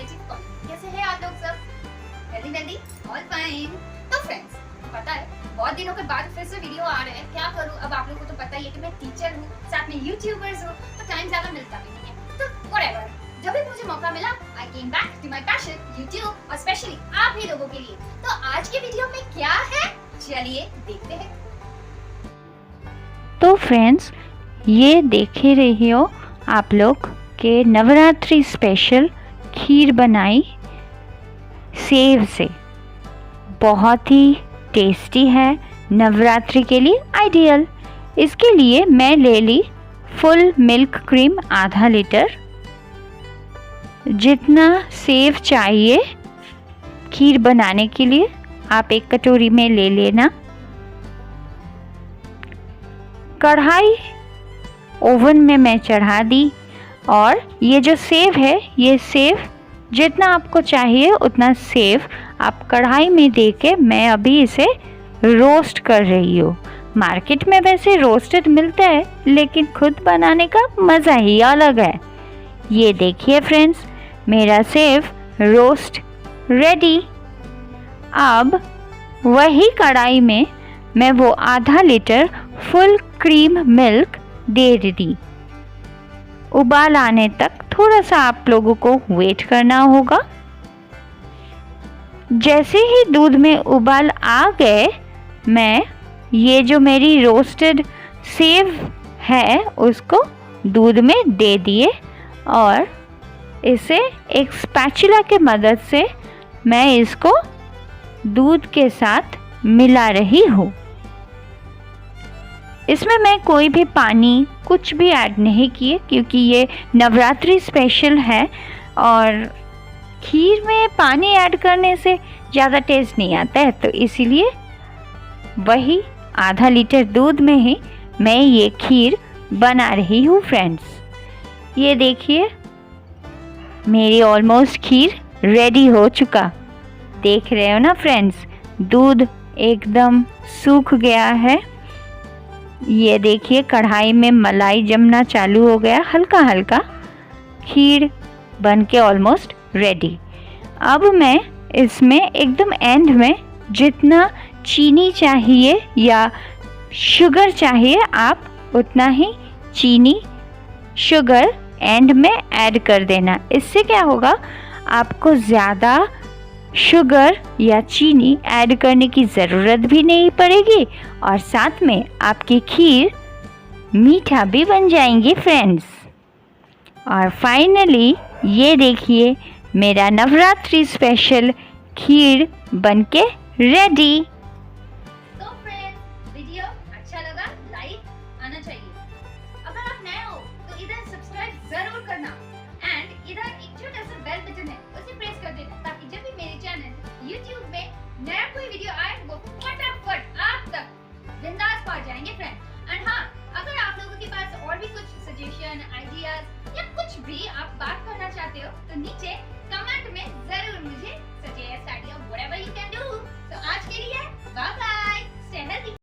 Creative corner. कैसे हैं आप लोग सब? Healthy all fine. तो फ्रेंड्स, पता है बहुत दिनों के बाद फिर से वीडियो आ रहे हैं। क्या करूं, अब आप लोगों को तो पता ही है कि मैं टीचर हूं, साथ में यूट्यूबर्स हूं, तो टाइम ज्यादा मिलता भी नहीं है। तो व्हाटएवर, जब भी मुझे मौका मिला I came back to my passion YouTube, और स्पेशली आप ही लोगों के लिए। तो आज के वीडियो में क्या है, चलिए देखते हैं। तो फ्रेंड्स, ये देख ही रही हो आप लोग के नवरात्रि स्पेशल खीर बनाई सेव से। बहुत ही टेस्टी है, नवरात्रि के लिए आइडियल। इसके लिए मैं ले ली फुल मिल्क क्रीम आधा लीटर। जितना सेव चाहिए खीर बनाने के लिए आप एक कटोरी में ले लेना। कढ़ाई ओवन में मैं चढ़ा दी, और ये जो सेव है, ये सेव जितना आपको चाहिए उतना सेव आप कढ़ाई में देके मैं अभी इसे रोस्ट कर रही हूँ। मार्केट में वैसे रोस्टेड मिलता है, लेकिन खुद बनाने का मज़ा ही अलग है। ये देखिए फ्रेंड्स, मेरा सेव रोस्ट रेडी। अब वही कढ़ाई में मैं वो आधा लीटर फुल क्रीम मिल्क दे दी। उबाल आने तक थोड़ा सा आप लोगों को वेट करना होगा। जैसे ही दूध में उबाल आ गए, मैं ये जो मेरी रोस्टेड सेव है उसको दूध में दे दिए, और इसे एक स्पैचुला के मदद से मैं इसको दूध के साथ मिला रही हूँ। इसमें मैं कोई भी पानी कुछ भी ऐड नहीं किए, क्योंकि ये नवरात्रि स्पेशल है और खीर में पानी ऐड करने से ज़्यादा टेस्ट नहीं आता है। तो इसीलिए वही आधा लीटर दूध में ही मैं ये खीर बना रही हूँ फ्रेंड्स। ये देखिए, मेरी ऑलमोस्ट खीर रेडी हो चुका। देख रहे हो ना फ्रेंड्स, दूध एकदम सूख गया है। ये देखिए, कढ़ाई में मलाई जमना चालू हो गया हल्का हल्का। खीर बन के ऑलमोस्ट रेडी। अब मैं इसमें एकदम एंड में जितना चीनी चाहिए या शुगर चाहिए, आप उतना ही चीनी शुगर एंड में ऐड कर देना। इससे क्या होगा, आपको ज़्यादा शुगर या चीनी ऐड करने की ज़रूरत भी नहीं पड़ेगी, और साथ में आपकी खीर मीठा भी बन जाएंगी फ्रेंड्स। और फाइनली ये देखिए, मेरा नवरात्रि स्पेशल खीर बनके रेडी। तो फ्रेंड्स, वीडियो अच्छा लगा लाइक आना चाहिए। अगर आप नए हो तो इधर सब्सक्राइब जरूर करना, एंड इधर एक छोटा सा बेल बटन है, उसे प्रेस कर देना, ताकि जब भी मेरे चैनल YouTube में नया कोई वीडियो आए वो फटाफट आप तक बिंदास पहुंच जाएंगे फ्रेंड्स। एंड हाँ, अगर आप लोगों के पास और भी कुछ सजेशन, आइडियाज या कुछ भी आप बात करना चाहते हो तो नीचे कमेंट में जरूर मुझे suggest idea whatever you can do. तो आज के लिए बाय बाय, स्टे हेल्दी।